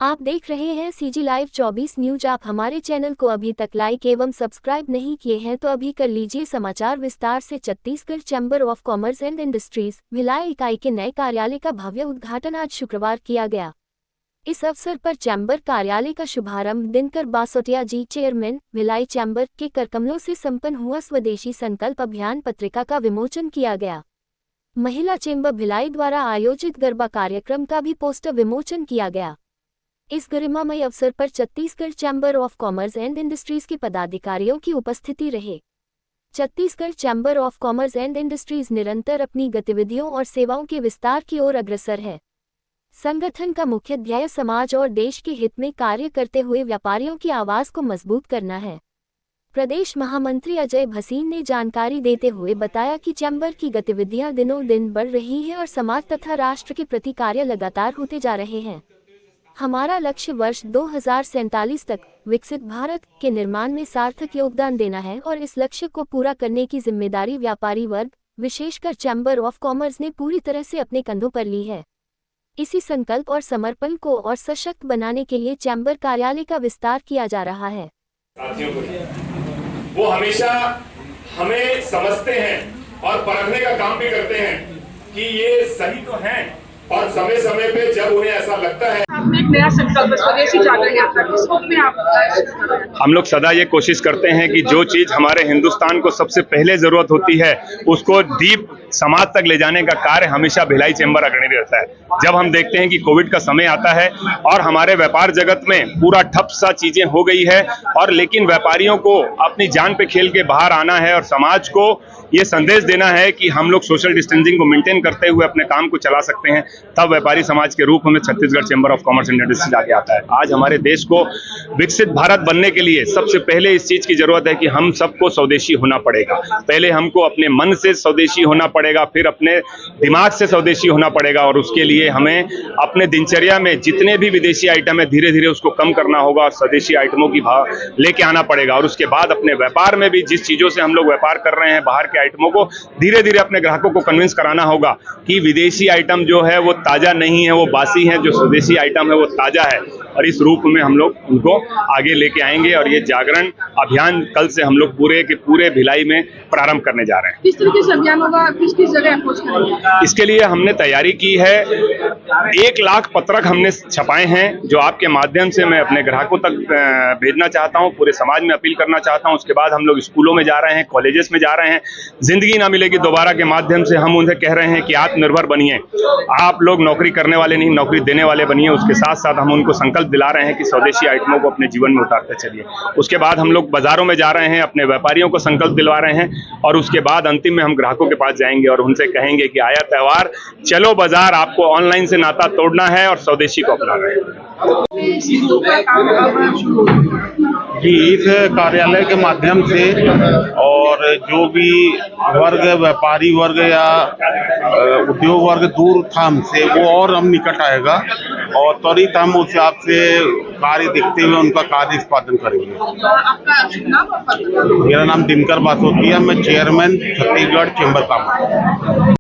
आप देख रहे हैं सीजी लाइव 24 न्यूज। आप हमारे चैनल को अभी तक लाइक एवं सब्सक्राइब नहीं किए हैं तो अभी कर लीजिए। समाचार विस्तार से। Chhattisgarh chamber of commerce and industries Bhilai इकाई के नए कार्यालय का भव्य उद्घाटन आज शुक्रवार किया गया। इस अवसर पर चैम्बर कार्यालय का शुभारंभ दिनकर बासोटिया जी, चेयरमैन भिलाई चैम्बर के करकमलों से संपन्न हुआ। स्वदेशी संकल्प अभियान पत्रिका का विमोचन किया गया। महिला चैम्बर भिलाई द्वारा आयोजित गरबा कार्यक्रम का भी पोस्टर विमोचन किया गया। इस गरिमामय अवसर पर Chhattisgarh chamber of commerce and industries के पदाधिकारियों की उपस्थिति रहे। Chhattisgarh chamber of commerce and industries निरंतर अपनी गतिविधियों और सेवाओं के विस्तार की ओर अग्रसर है। संगठन का मुख्य ध्येय समाज और देश के हित में कार्य करते हुए व्यापारियों की आवाज को मजबूत करना है। प्रदेश महामंत्री अजय भसीन ने जानकारी देते हुए बताया कि चैम्बर की गतिविधियां दिनों दिन बढ़ रही हैं और समाज तथा राष्ट्र के प्रति कार्य लगातार होते जा रहे हैं। हमारा लक्ष्य वर्ष 2047 तक विकसित भारत के निर्माण में सार्थक योगदान देना है और इस लक्ष्य को पूरा करने की जिम्मेदारी व्यापारी वर्ग, विशेषकर चैम्बर ऑफ कॉमर्स ने पूरी तरह से अपने कंधों पर ली है। इसी संकल्प और समर्पण को और सशक्त बनाने के लिए चैम्बर कार्यालय का विस्तार किया जा रहा है। साथियों को वो हमेशा हमें समझते हैं और परखने का काम भी करते हैं कि ये सही तो है, और समय समय पे जब उन्हें ऐसा लगता है। आपने एक नया संकल्प स्वदेशी जागरण यात्रा किस रूप में आप हम लोग सदा ये कोशिश करते हैं कि जो चीज हमारे हिंदुस्तान को सबसे पहले जरूरत होती है उसको डीप समाज तक ले जाने का कार्य हमेशा भिलाई चैम्बर अग्रणी रहता है। जब हम देखते हैं कि कोविड का समय आता है और हमारे व्यापार जगत में पूरा ठप सा चीजें हो गई है, और लेकिन व्यापारियों को अपनी जान पे खेल के बाहर आना है और समाज को ये संदेश देना है कि हम लोग सोशल डिस्टेंसिंग को मेंटेन करते हुए अपने काम को चला सकते हैं, तब व्यापारी समाज के रूप में Chhattisgarh chamber of commerce and industries आगे आता है। आज हमारे देश को विकसित भारत बनने के लिए सबसे पहले इस चीज की जरूरत है कि हम सबको स्वदेशी होना पड़ेगा। पहले हमको अपने मन से स्वदेशी होना पड़ेगा, फिर अपने दिमाग से स्वदेशी होना पड़ेगा, और उसके लिए हमें अपने दिनचर्या में जितने भी विदेशी आइटम है धीरे धीरे उसको कम करना होगा और स्वदेशी आइटमों की भाव लेके आना पड़ेगा। और उसके बाद अपने व्यापार में भी जिस चीजों से हम लोग व्यापार कर रहे हैं बाहर के आइटमों को धीरे धीरे अपने ग्राहकों को कन्विंस कराना होगा कि विदेशी आइटम जो है वो ताजा नहीं है, वो बासी है, जो स्वदेशी आइटम है वो ताजा है। और इस रूप में हम लोग उनको आगे लेके आएंगे और ये जागरण अभियान कल से हम लोग पूरे के पूरे भिलाई में प्रारंभ करने जा रहे हैं। किस तरीके से अभियान होगा, किस किस जगह अप्रोच करेंगे? इसके लिए हमने तैयारी की है। 1 लाख पत्रक हमने छपाए हैं जो आपके माध्यम से मैं अपने ग्राहकों तक भेजना चाहता हूं, पूरे समाज में अपील करना चाहता हूं। उसके बाद हम लोग स्कूलों में जा रहे हैं, कॉलेजेस में जा रहे हैं। जिंदगी ना मिलेगी दोबारा के माध्यम से हम उन्हें कह रहे हैं कि आत्मनिर्भर बनिए, आप लोग नौकरी करने वाले नहीं नौकरी देने वाले बनिए। उसके साथ साथ हम उनको संकल्प दिला रहे हैं कि स्वदेशी आइटमों को अपने जीवन में उतारते चलिए। उसके बाद हम लोग बाजारों में जा रहे हैं, अपने व्यापारियों को संकल्प दिलवा रहे हैं, और उसके बाद अंतिम में हम ग्राहकों के पास जाएंगे और उनसे कहेंगे कि आया त्योहार, चलो बाजार, आपको ऑनलाइन से नाता तोड़ना है और स्वदेशी को अपनाना है। जी, इस कार्यालय के माध्यम से और जो भी वर्ग, व्यापारी वर्ग या उद्योग वर्ग दूर था हमसे, वो और हम निकट आएगा और त्वरित हम उस हिसाब से कार्य देखते हुए उनका कार्य निष्पादन करेंगे। आपका नाम? मेरा नाम दिनकर बासोटिया, मैं चेयरमैन छत्तीसगढ़ चैम्बर का।